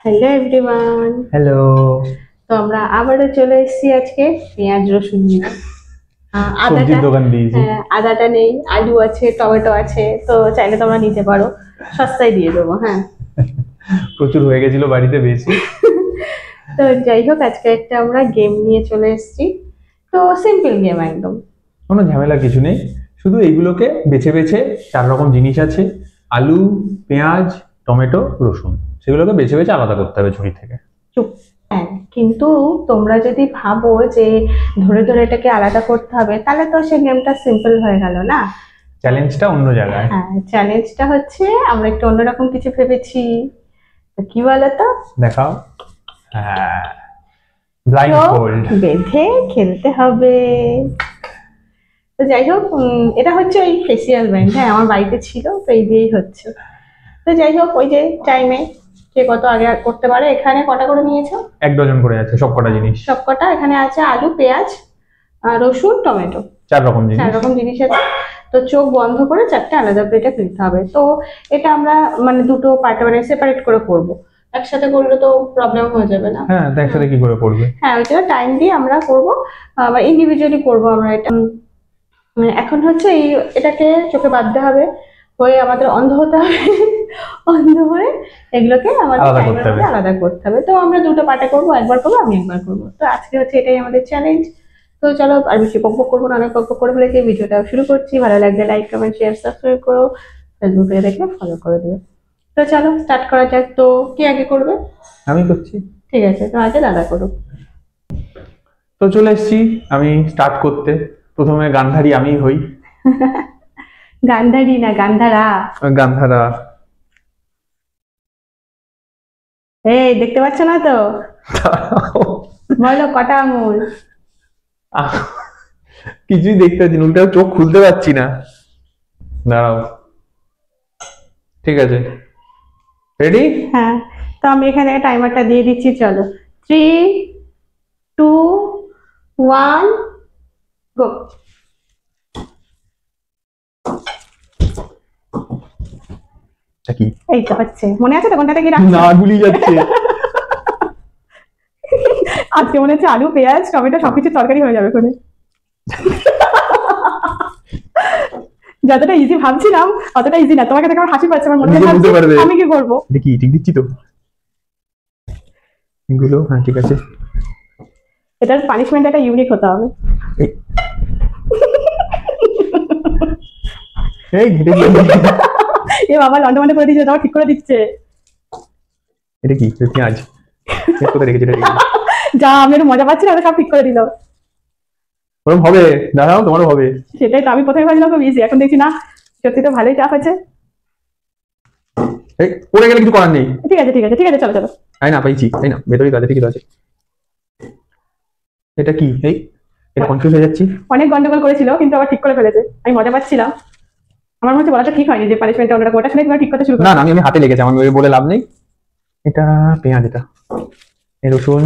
Hello everyone. Hello. তো আমরা আবারও চলে এসেছি আজকে পেঁয়াজ রসুন নিয়ে। সবজির আদাটা, দোকান দিয়েছি। হ্যাঁ আদাটা নেই, আলু আছে, টমেটো আছে, তো চাইলে তোমরা নিতে পারো, সস্তায় দিয়ে দেবো। হ্যাঁ। প্রচুর হয়ে গেছিল বাড়িতে বেশি। তো যাই হোক, আজকে একটা আমরা গেম নিয়ে চলে এসেছি। তো সিম্পল গেম একদম। কোনো ঝামেলা কিছু নেই, শুধু এইগুলোকে বেছে বেছে 4 রকম জিনিস আছে: আলু, পেঁয়াজ, টমেটো, রসুন। সেগুলোকে বেছে বেছে আলাদা করতে হবে ছুরি থেকে। চুপ। হ্যাঁ, কিন্তু তোমরা যদি ভাবো যে ধরে ধরে এটাকে আলাদা করতে হবে, তাহলে তো সে গেমটা সিম্পল হয়ে গেল না। চ্যালেঞ্জটা অন্য জায়গায়। হ্যাঁ, চ্যালেঞ্জটা হচ্ছে আমরা একটু অন্যরকম কিছু ভেবেছি। তো কি বলতো, দেখাও। হ্যাঁ, ব্লাইন্ড চোখ ফোল্ড। বেঁধে খেলতে হবে। তো যাই হোক, এটা হচ্ছে ওই ফেসিয়াল ব্যান্ড। হ্যাঁ, আমার বাড়িতে ছিল, তো এই দিয়েই হচ্ছে। তো যাই হোক, ওই যে টাইমে কে কত আগে করতে পারে। এখানে কটা করে নিয়েছো? 1 ডজন করে আছে সব কটা জিনিস। সব কটা এখানে আছে, আলু, পেঁয়াজ, রসুন, টমেটো। 4 রকম জিনিস। 4 রকম জিনিস আছে। তো চোখ বন্ধ করে 4টে আলাদা প্লেটে ফেলতে হবে। তো এটা আমরা মানে দুটো পার্টে মানে সেপারেট করে করব। একসাথে করলে তো প্রবলেম হয়ে যাবে না। হ্যাঁ, তো একসাথে কি করে পড়বে? হ্যাঁ, ওই জন্য টাইম দিয়ে আমরা করব, বা ইন্ডিভিজুয়ালি করব আমরা এটা। এখন হচ্ছে এটাকে চোখে বাঁধতে হবে, হয়ে আমাদের অন্ধ হতে হবে। অন্ধ হয়ে এগুলোকে আমাদের আলাদা টাইমের করতে হবে। মধ্যে আলাদা করতে হবে। তো আমরা দুটো পার্টে করবো, একবার করবো, আমি একবার করবো। তো আজকে হচ্ছে এটাই আমাদের চ্যালেঞ্জ। তো চলো, আর বেশি বকবক করবো না, অনেক বকবক করে ফেলেছি। ভিডিওটা শুরু করছি। ভালো লাগলে লাইক, কমেন্ট, শেয়ার, সাবস্ক্রাইব করো। ফেসবুকে দেখলে ফলো করে দিও। তো চলো স্টার্ট করা যাক। তো কে আগে করবে? আমি করছি। ঠিক আছে, তো আগে দাদা করুক। তো চলে এসেছি আমি স্টার্ট করতে। প্রথমে গান্ধারী আমি হই। গান্ধারী না, গান্ধারা। গান্ধারা। এই দেখতে পাচ্ছ না তো? বলো কটা আঙুল? কিছুই দেখতে পাচ্ছি না, উল্টা চোখ খুলতে পারছি না। দাঁড়াও। ঠিক আছে, রেডি? হ্যাঁ, তো আমি এখানে টাইমারটা দিয়ে দিচ্ছি। চলো, 3, 2, 1, গো। কি? এই তো হচ্ছে, মনে আছে তো কোনটাতে কি রাখছি? না, গুলিয়ে যাচ্ছে। আজকে মনে হচ্ছে আলু, পেঁয়াজ, টমেটো সবকিছু তরকারি হয়ে যাবে করে। যতটা ইজি ভাবছিলাম অতটা ইজি না। তোমাকে দেখে আমার হাসি পাচ্ছে, আমার মনে নিজে বুঝতে পারবে। হয় আমি কি করবো। এটা কি ঠিক দিচ্ছি তো? এগুলো হ্যাঁ ঠিক আছে। এটার পানিশমেন্ট একটা ইউনিক হতে হবে। এই এই ঘেটে দিয়ে এ বাবা, লন্ডভন্ড করে দিচ্ছে, তোমার ঠিক করে দিচ্ছে। এটা কি? এটা পেঁয়াজ। এটা কোথায় রেখেছি? এটা রেখেছি। যা, আমি একটু মজা পাচ্ছি না, সব ঠিক করে দিল। ওরকম হবে? দাঁড়াও, তোমারও হবে। সেটাই তো, আমি প্রথমে ভাবছিলাম খুব ইজি, এখন দেখছি না, সত্যি তো ভালোই চাপ আছে। এই পড়ে গেলে কিছু করার নেই। ঠিক আছে ঠিক আছে ঠিক আছে, চলো চলো। তাই না, পাইছি তাই না, ভেতরেই তো আছে, ঠিকই তো আছে। এটা কি? এই এটা কনফিউজ হয়ে যাচ্ছি। অনেক গন্ডগোল করেছিল, কিন্তু আবার ঠিক করে ফেলেছে। আমি মজা পাচ্ছিলাম। আমার মনে হচ্ছে বলাটা ঠিক হয়নি যে পানিশমেন্টটা অন্যরকম। ওটা শুনে তোমার ঠিক করতে শুরু না করো। না, আমি হাতে লেগেছে, আমার বলে লাভ নেই। এটা পেঁয়াজ, এটা এই রসুন,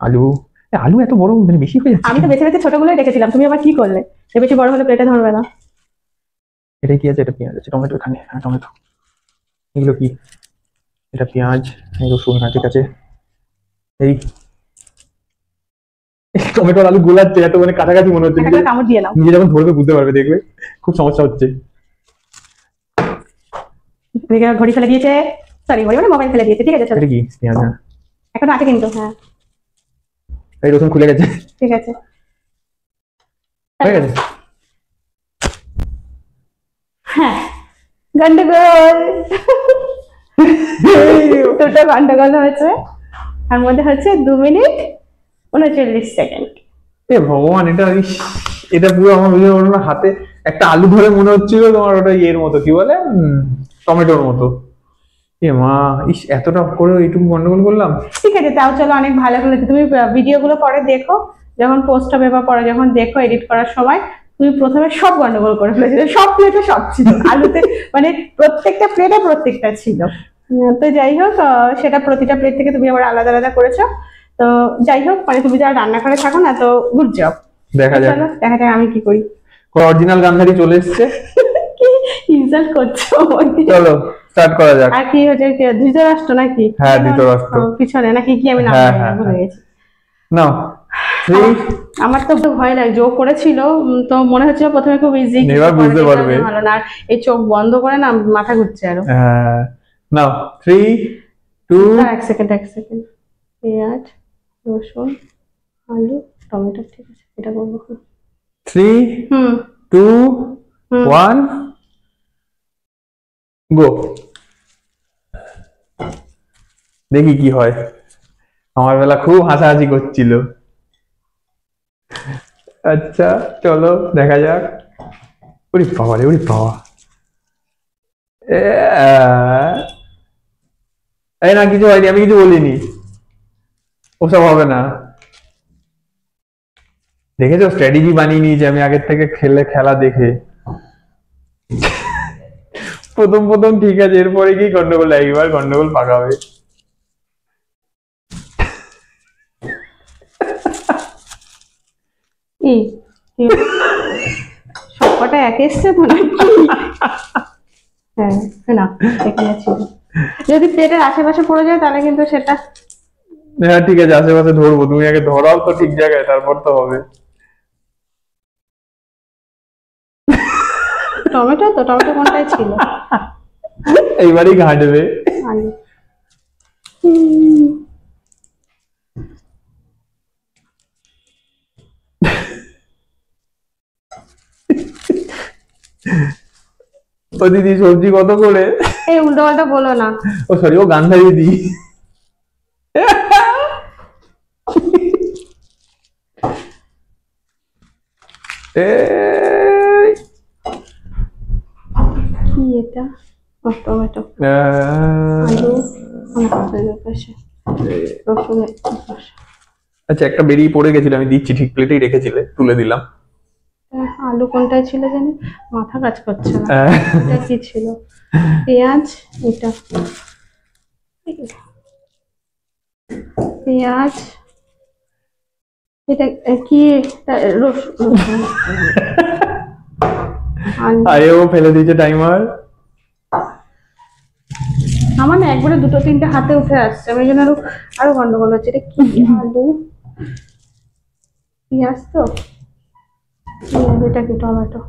আলু। আলু এত বড় মানে বেশি হয়ে যাচ্ছে। আমি তো বেছে বেছে ছোটগুলোই রেখেছিলাম, তুমি আবার কি করলে? সে বেশি বড় হলে প্লেটে ধরবে না। এটা কি আছে? এটা পেঁয়াজ আছে, টমেটো এখানে, হ্যাঁ টমেটো। এগুলো কি? এটা পেঁয়াজ, এই রসুন, হ্যাঁ ঠিক আছে। এই টমেটো আলু গোলাচ্ছে, এত মানে কাছাকাছি মনে হচ্ছে। একটা কামড় দিয়ে নাও। নিজে যখন ধরবে বুঝতে পারবে, দেখবে খুব সমস্যা হচ্ছে। এদিকে ঘড়ি ফেলে দিয়েছে, সরি ঘড়ি মানে মোবাইল ফেলে দিয়েছে। ঠিক আছে চলো। এটা কি? পেঁয়াজ, হ্যাঁ। এখন আছে কিন্তু, হ্যাঁ এই রসুন খুলে গেছে। ঠিক আছে। হয়ে গেছে। হ্যাঁ, গন্ডগোল। দুটো গন্ডগোল হয়েছে। তার মধ্যে হচ্ছে 2 মিনিট 39 সেকেন্ড। এ ভগবান, এটা এটা পুরো আমার বুঝে পড়লো না। হাতে একটা আলু ধরে মনে হচ্ছিল তোমার ওটা ইয়ের মতো, কি বলে, টমেটোর মতো। এ মা, ইস, এতটা করে এইটুকু গন্ডগোল করলাম। ঠিক আছে, তাও চলো, অনেক ভালো করেছো তুমি। ভিডিওগুলো পরে দেখো, যখন পোস্ট হবে বা পরে যখন দেখো এডিট করার সময়, তুমি প্রথমে সব গন্ডগোল করে ফেলেছিলে। সব প্লেটে সব ছিল, আলুতে মানে প্রত্যেকটা প্লেটে প্রত্যেকটা ছিল। তো যাই হোক, সেটা প্রতিটা প্লেট থেকে তুমি আবার আলাদা আলাদা করেছো। তো যাই হোক, মানে তুমি যারা রান্নাঘরে থাকো না, তো গুড জব। দেখা যাক। চলো দেখা যাক আমি কি করি। অরিজিনাল গান্ধারী চলে এসছে। কি ইনসাল্ট করছো আমাকে। চলো স্টার্ট করা যাক। আর কি হচ্ছে ধৃতরাষ্ট্র নাকি? হ্যাঁ, ধৃতরাষ্ট্র। পিছনে নাকি কি আমি নাম হ্যাঁ, জানি না, হ্যাঁ, ভুলে গেছি। নাও 3 আমার তো ভয় লাগে, জো করেছিল তো মনে হচ্ছিল প্রথমে খুব ইজি, এবার বুঝতে পারবে। ভালো না। আর এই চোখ বন্ধ করে না মাথা ঘুরছে আরো। নাও 3 2 এক সেকেন্ড পেঁয়াজ, রসুন, আলু, টমেটো, ঠিক আছে এটা করবো। 3 2 1 গো। দেখি কি হয়। আমার বেলা খুব হাসাহাসি করছিল। আচ্ছা চলো দেখা যাক। ওরে বাবা রে, ওরে বাবা। এই না, কিছু হয়নি, আমি কিছু বলিনি। ওসব হবে না। দেখেছো, স্ট্র্যাটেজি বানিয়ে নিয়েছি আমি আগের থেকে, খেলা দেখে। প্রথম ঠিক আছে, এরপরে কি গন্ডগোল, একবার গন্ডগোল পাকাবে। সবকটা এক এসছে তো নাকি? হ্যাঁ না, এখানে ছিল। যদি প্লেটের আশেপাশে পড়ে যায় তাহলে কিন্তু সেটা। হ্যাঁ ঠিক আছে, আশেপাশে ধরবো, তুমি আগে ধরাও তো ঠিক জায়গায়, তারপর তো হবে। টমেটো কোনটাই ছিল? এইবারই ঘাঁটবে। আলু। ও দিদি সবজি কত করে? এই উল্টো পাল্টা বলো না। ও সরি, ও গান্ধারী দিদি। কি এটা? টমেটো, আলু, রসুন। আচ্ছা, একটা বেরিয়ে পড়ে গেছিল, আমি দিচ্ছি, ঠিক প্লেটেই রেখেছিলে, তুলে দিলাম। আলু কোনটায় ছিল জানি, মাথা কাজ করছে না। এটা কি ছিল? পেঁয়াজ, এটা পেঁয়াজ, এটা কি? রসুন। আরে ও ফেলে দিয়েছে টাইমার। আমার না একবারে দুটো তিনটে হাতে উঠে আসছে, আমি জন্য আরো গন্ডগোল হচ্ছে। এটা কি? আলু, পেঁয়াজ, তো এটা কি? টমেটো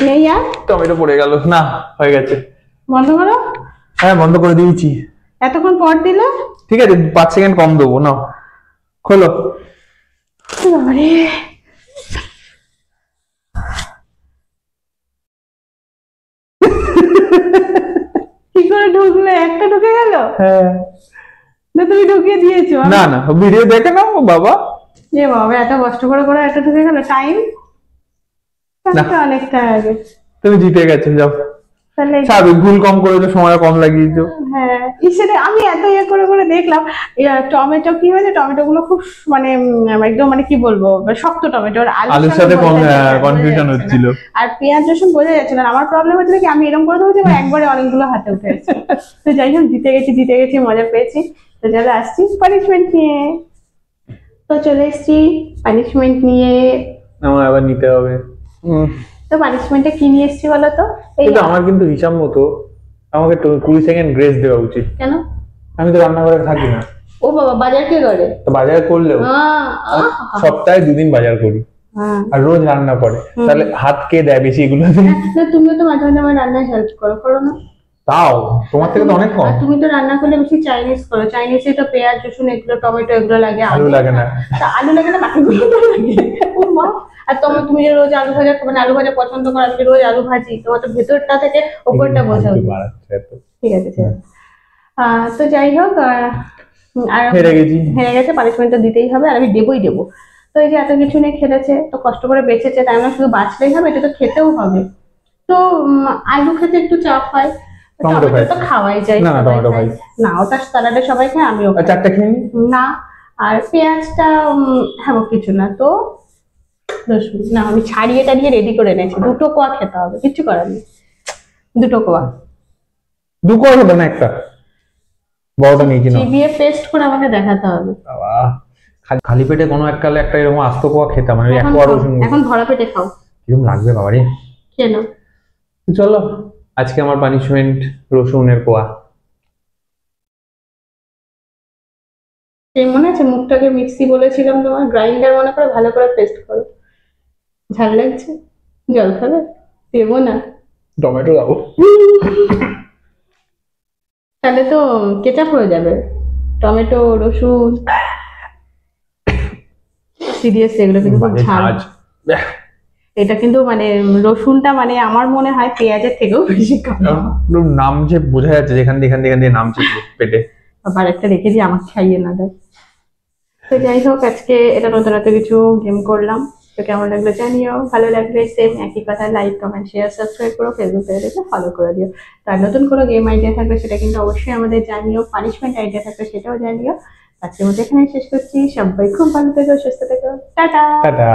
নেই আর? টমেটো পড়ে গেল না, হয়ে গেছে। বন্ধ করো। হ্যাঁ বন্ধ করে দিয়েছি। এতক্ষণ পর দিলে? ঠিক আছে, 5 সেকেন্ড কম দেবো না। খোলো। বাবারে, কি করে ঢুকলে? একটা ঢুকে গেল। হ্যাঁ না তুমি ঢুকিয়ে দিয়েছো? না না, ভিডিও দেখে নাও বাবা। এ বাবা, এত কষ্ট করে করে একটা ঢুকে গেল। টাইম অনেকটা আগে। তুমি জিতে গেছো, যাও। তাহলে স্বাভাবিক, ভুল কম করেছো, সময় কম লাগিয়েছো। হ্যাঁ, ইসেরে আমি এত ইয়ে করে করে দেখলাম। টমেটো কি হয়েছে, টমেটো গুলো খুব মানে একদম মানে কি বলবো, শক্ত টমেটো। আলুর সাথে কনফিউশন হচ্ছিল। আর পেঁয়াজ রসুন বোঝা যাচ্ছে না। আমার প্রবলেম হচ্ছে কি, আমি এরকম করে ধরেছি একবারে অনেকগুলো হাতে উঠে এসেছে। তো যাই হোক, জিতে গেছি, মজা পেয়েছি। তো যারা আসছি পানিশমেন্ট নিয়ে, তো চলে এসছি পানিশমেন্ট নিয়ে। আমার আবার নিতে হবে। তো পানিশমেন্টে কি নিয়ে এসছি বলো তো? কিন্তু আমার কিন্তু হিসাব মতো আমাকে 20 সেকেন্ড গ্রেস দেওয়া উচিত। কেন? আমি তো রান্নাঘরে থাকি না। ও বাবা, বাজার কে করে? তো বাজার করলেও সপ্তাহে 2 দিন বাজার করি, আর রোজ রান্না করে, তাহলে হাত কে দেয় বেশি এগুলোতে? তুমিও তো মাঝে মাঝে আমার রান্নায় হেল্প করো না? তাও তোমার থেকে তো অনেক কম। তুমি তো রান্না করলে বেশি চাইনিজ করো। চাইনিজে তো পেঁয়াজ রসুন এগুলো, টমেটো এগুলো লাগে, আলু লাগে না। আলু লাগে না, বাকিগুলো তো লাগে। ও মা, আর তুমি যে রোজ আলু ভাজা, মানে আলু ভাজা পছন্দ করো, আমি রোজ আলু ভাজি, তোমার তো ভেতরটা থেকে উপরটা বোঝা উচিত। ঠিক আছে, ঠিক আছে। তো যাই হোক, আর হেরে গেছে, পানিশমেন্ট তো দিতেই হবে, আর আমি দেবই দেবো। তো এই যে এত কিছু নিয়ে খেলেছে, তো কষ্ট করে বেঁচেছে, তাই না? শুধু বাঁচলেই হবে, এটা তো খেতেও হবে। তো আলু খেতে একটু চাপ হয়, টমেটো তো খাওয়াই যায়। না, ওটা স্যালাডে সবাই খায়, আমিও খাই। চারটা খেয়ে না, আর পেঁয়াজটা খাবো কিছু না। তো রসুন না, আমি ছাড়িয়ে টাড়িয়ে রেডি করে এনেছি। 2 কোয়া খেতে হবে, কিছু করার নেই। 2 কোয়া। 2 কোয়া হবে না, একটা বড়টা নিয়ে কিনো। চিবিয়ে পেস্ট করে আমাকে দেখাতে হবে। বাবা, খালি পেটে কোনো এককালে একটা এরকম আস্ত কোয়া খেতাম, মানে 1 কোয়া রসুন। এখন ভরা পেটে খাও। কিরকম লাগবে বাবা রে? কেন? তো চলো, আজকে আমার পানিশমেন্ট রসুনের কোয়া। সেই মনে আছে মুখটাকে মিক্সি বলেছিলাম তোমার, গ্রাইন্ডার মনে করে ভালো করে পেস্ট করো। ঝাল লাগছে, জল খাবে? দেবো না? টমেটো দাও। তাহলে তো কেচাপ হয়ে যাবে। টমেটো, রসুন, সিরিয়াস এগুলো কিন্তু খুব বাজে ঝাল। ঝাঁজ। এটা কিন্তু মানে রসুনটা মানে আমার মনে হয় পেঁয়াজের থেকেও বেশি কালো। পুরো নামছে, বোঝা যাচ্ছে যেখান দিয়ে এখান দিয়ে নামছে পুরো পেটে। আবার একটা রেখে দিয়ে আমাকে খাইয়ে না দেয়। তো যাই হোক, আজকে এটা নতুন একটা কিছু গেম করলাম। তো কেমন লাগলো জানিও, ভালো লাগলে সেম একই কথা, লাইক কমেন্ট শেয়ার সাবস্ক্রাইব করো, ফেসবুক পেজে দেখে ফলো করে দিও। তার নতুন কোনো গেম আইডিয়া থাকলে সেটা কিন্তু অবশ্যই আমাদের জানিও, পানিশমেন্ট আইডিয়া থাকলে সেটাও জানিও। আজকের মধ্যে এখানে শেষ করছি। সবাই খুব ভালো থেকো, সুস্থ থেকো, টাটা। টাটা।